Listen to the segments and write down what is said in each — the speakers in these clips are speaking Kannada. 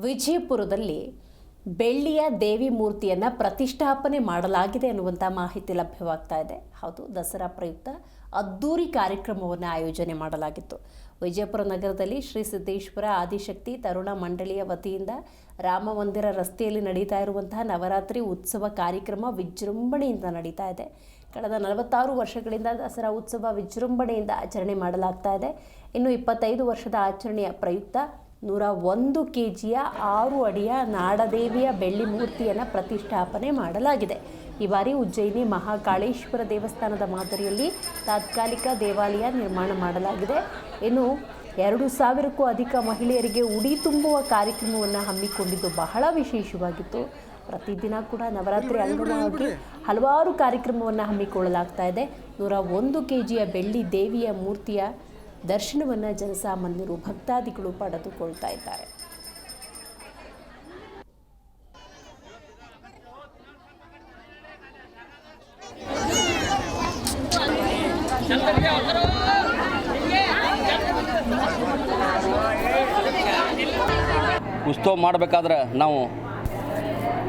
ವಿಜಯಪುರದಲ್ಲಿ ಬೆಳ್ಳಿಯ ದೇವಿ ಮೂರ್ತಿಯನ್ನು ಪ್ರತಿಷ್ಠಾಪನೆ ಮಾಡಲಾಗಿದೆ ಅನ್ನುವಂಥ ಮಾಹಿತಿ ಲಭ್ಯವಾಗ್ತಾ ಇದೆ. ಹೌದು, ದಸರಾ ಪ್ರಯುಕ್ತ ಅದ್ದೂರಿ ಕಾರ್ಯಕ್ರಮವನ್ನು ಆಯೋಜನೆ ಮಾಡಲಾಗಿತ್ತು. ವಿಜಯಪುರ ನಗರದಲ್ಲಿ ಶ್ರೀ ಸಿದ್ದೇಶ್ವರ ಆದಿಶಕ್ತಿ ತರುಣ ಮಂಡಳಿಯ ವತಿಯಿಂದ ರಾಮ ಮಂದಿರ ರಸ್ತೆಯಲ್ಲಿ ನಡೀತಾ ಇರುವಂತಹ ನವರಾತ್ರಿ ಉತ್ಸವ ಕಾರ್ಯಕ್ರಮ ವಿಜೃಂಭಣೆಯಿಂದ ನಡೀತಾ ಇದೆ. ಕಳೆದ 46 ವರ್ಷಗಳಿಂದ ದಸರಾ ಉತ್ಸವ ವಿಜೃಂಭಣೆಯಿಂದ ಆಚರಣೆ ಮಾಡಲಾಗ್ತಾ ಇದೆ. ಇನ್ನು 25 ವರ್ಷದ ಆಚರಣೆಯ ಪ್ರಯುಕ್ತ 101 ಕೆಜಿಯ 6 ಅಡಿಯ ನಾಡದೇವಿಯ ಬೆಳ್ಳಿ ಮೂರ್ತಿಯನ್ನು ಪ್ರತಿಷ್ಠಾಪನೆ ಮಾಡಲಾಗಿದೆ. ಈ ಬಾರಿ ಉಜ್ಜಯಿನಿ ಮಹಾಕಾಳೇಶ್ವರ ದೇವಸ್ಥಾನದ ಮಾದರಿಯಲ್ಲಿ ತಾತ್ಕಾಲಿಕ ದೇವಾಲಯ ನಿರ್ಮಾಣ ಮಾಡಲಾಗಿದೆ. ಇನ್ನು 2,000ಕ್ಕೂ ಅಧಿಕ ಮಹಿಳೆಯರಿಗೆ ಉಡಿ ತುಂಬುವ ಕಾರ್ಯಕ್ರಮವನ್ನು ಹಮ್ಮಿಕೊಂಡಿದ್ದು ಬಹಳ ವಿಶೇಷವಾಗಿತ್ತು. ಪ್ರತಿದಿನ ಕೂಡ ನವರಾತ್ರಿ ಅಂಗವಾಗಿ ಹಲವಾರು ಕಾರ್ಯಕ್ರಮವನ್ನು ಹಮ್ಮಿಕೊಳ್ಳಲಾಗ್ತಾ ಇದೆ. 101 ಕೆಜಿಯ ಬೆಳ್ಳಿ ದೇವಿಯ ಮೂರ್ತಿಯ ದರ್ಶನವನ್ನು ಜನಸಾಮಾನ್ಯರು ಭಕ್ತಾದಿಗಳು ಪಡೆದುಕೊಳ್ತಾ ಇದ್ದಾರೆ. ಉತ್ಸವ ಮಾಡಬೇಕಾದ್ರೆ ನಾವು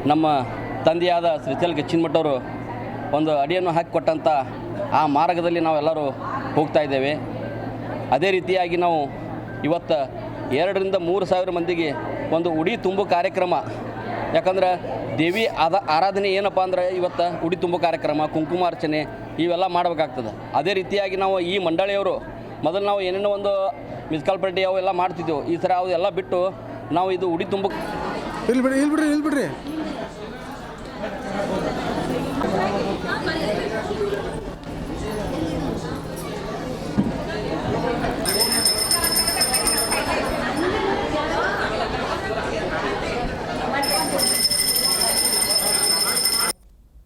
ನಮ್ಮ ತಂದೆಯಾದ ಶ್ರೀಶೈಲ ಗೆಚ್ಚಿನಮಠವರು ಒಂದು ಅಡಿಯನ್ನು ಹಾಕಿಕೊಟ್ಟಂಥ ಆ ಮಾರ್ಗದಲ್ಲಿ ನಾವೆಲ್ಲರೂ ಹೋಗ್ತಾ ಇದ್ದೇವೆ. ಅದೇ ರೀತಿಯಾಗಿ ನಾವು ಇವತ್ತು 2,000 to 3,000 ಮಂದಿಗೆ ಒಂದು ಉಡಿ ತುಂಬು ಕಾರ್ಯಕ್ರಮ. ಯಾಕಂದ್ರೆ ದೇವಿ ಆರಾಧನೆ ಏನಪ್ಪ ಅಂದ್ರೆ ಇವತ್ತು ಉಡಿ ತುಂಬು ಕಾರ್ಯಕ್ರಮ, ಕುಂಕುಮಾರ್ಚನೆ ಇವೆಲ್ಲ ಮಾಡಬೇಕಾಗ್ತದೆ. ಅದೇ ರೀತಿಯಾಗಿ ನಾವು ಈ ಮಂಡಳಿಯವರು ಮೊದಲು ನಾವು ಏನೇನೋ ಒಂದು ಮ್ಯೂಸಿಕಲ್ ಪಾರ್ಟಿ ಅವೆಲ್ಲ ಮಾಡ್ತಿದ್ದೆವು. ಈ ಥರ ಅವೆಲ್ಲ ಬಿಟ್ಟು ನಾವು ಇದು ಉಡಿ ತುಂಬ ಇಲ್ಲಿ ಬಿಡ್ರಿ